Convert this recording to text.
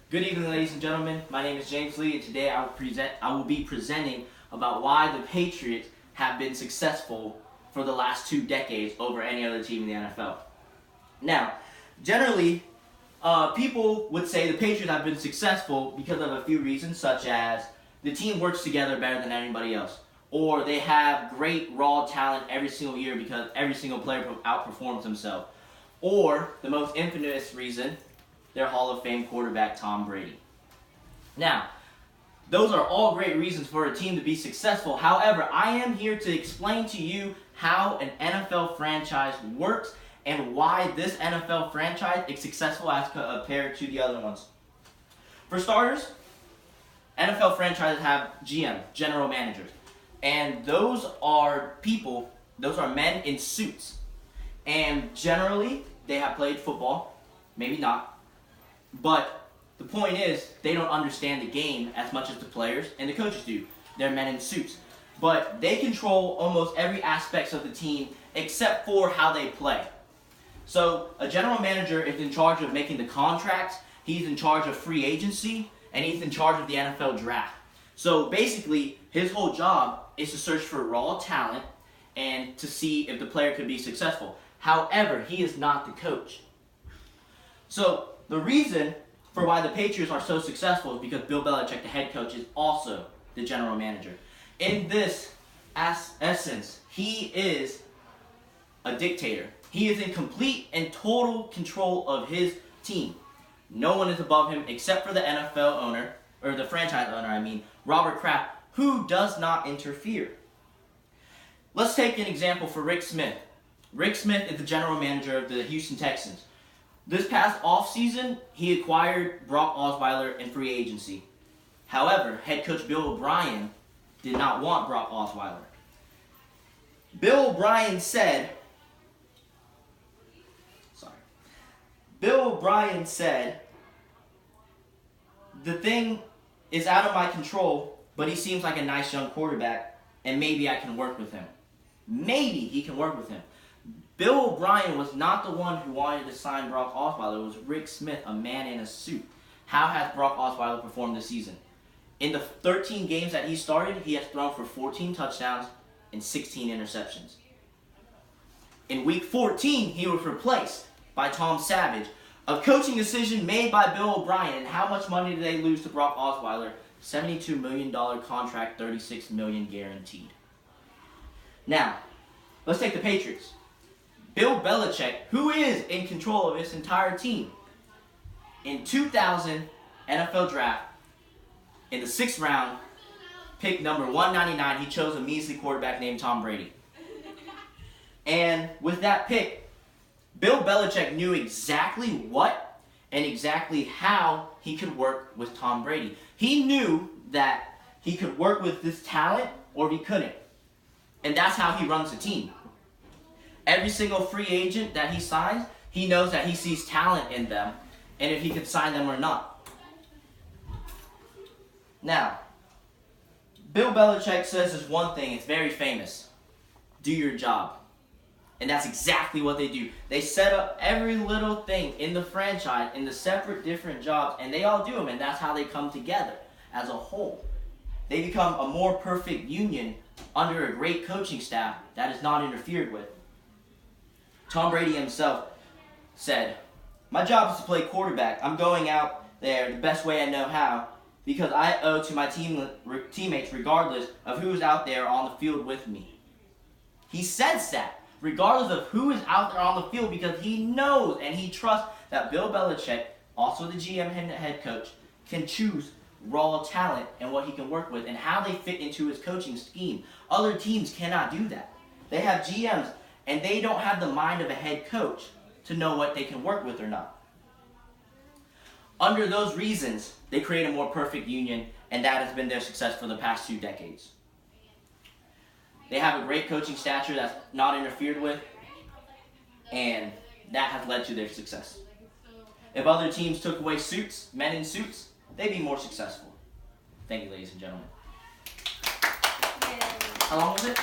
Good evening, ladies and gentlemen. My name is James Lee, and today I will be presenting about why the Patriots have been successful for the last 2 decades over any other team in the NFL. Now, generally, people would say the Patriots have been successful because of a few reasons, such as the team works together better than anybody else, or they have great raw talent every single year because every single player outperforms himself, or the most infamous reason, their Hall of Fame quarterback, Tom Brady. Now, those are all great reasons for a team to be successful. However, I am here to explain to you how an NFL franchise works and why this NFL franchise is successful as compared to the other ones. For starters, NFL franchises have GM, general managers. And those are people, those are men in suits. And generally, they have played football, maybe not. But the point is, they don't understand the game as much as the players and the coaches do. They're men in suits. But they control almost every aspect of the team except for how they play. So a general manager is in charge of making the contracts, he's in charge of free agency, and he's in charge of the NFL draft. So basically, his whole job is to search for raw talent and to see if the player could be successful. However, he is not the coach. So the reason for why the Patriots are so successful is because Bill Belichick, the head coach, is also the general manager. In this essence, he is a dictator. He is in complete and total control of his team. No one is above him except for the NFL owner, or the franchise owner, Robert Kraft, who does not interfere. Let's take an example for Rick Smith. Rick Smith is the general manager of the Houston Texans. This past offseason, he acquired Brock Osweiler in free agency. However, head coach Bill O'Brien did not want Brock Osweiler. Bill O'Brien said, the thing is out of my control, but he seems like a nice young quarterback, and maybe I can work with him. Maybe he can work with him. Bill O'Brien was not the one who wanted to sign Brock Osweiler. It was Rick Smith, a man in a suit. How has Brock Osweiler performed this season? In the 13 games that he started, he has thrown for 14 touchdowns and 16 interceptions. In week 14, he was replaced by Tom Savage. A coaching decision made by Bill O'Brien. And how much money did they lose to Brock Osweiler? $72 million contract, $36 million guaranteed. Now, let's take the Patriots. Bill Belichick, who is in control of his entire team, in 2000 NFL draft, in the 6th round, pick number 199, he chose a measly quarterback named Tom Brady. And with that pick, Bill Belichick knew exactly what and exactly how he could work with Tom Brady. He knew that he could work with this talent or he couldn't. And that's how he runs the team. Every single free agent that he signs, he knows that he sees talent in them and if he can sign them or not. Now, Bill Belichick says this one thing, it's very famous. Do your job. And that's exactly what they do. They set up every little thing in the franchise in the separate different jobs, and they all do them, and that's how they come together as a whole. They become a more perfect union under a great coaching staff that is not interfered with. Tom Brady himself said, "My job is to play quarterback. I'm going out there the best way I know how because I owe to my teammates regardless of who's out there on the field with me." He says that regardless of who is out there on the field because he knows and he trusts that Bill Belichick, also the GM and head coach, can choose raw talent and what he can work with and how they fit into his coaching scheme. Other teams cannot do that. They have GMs and they don't have the mind of a head coach to know what they can work with or not. Under those reasons, they create a more perfect union, and that has been their success for the past 2 decades. They have a great coaching stature that's not interfered with, and that has led to their success. If other teams took away suits, men in suits, they'd be more successful. Thank you, ladies and gentlemen. How long was it?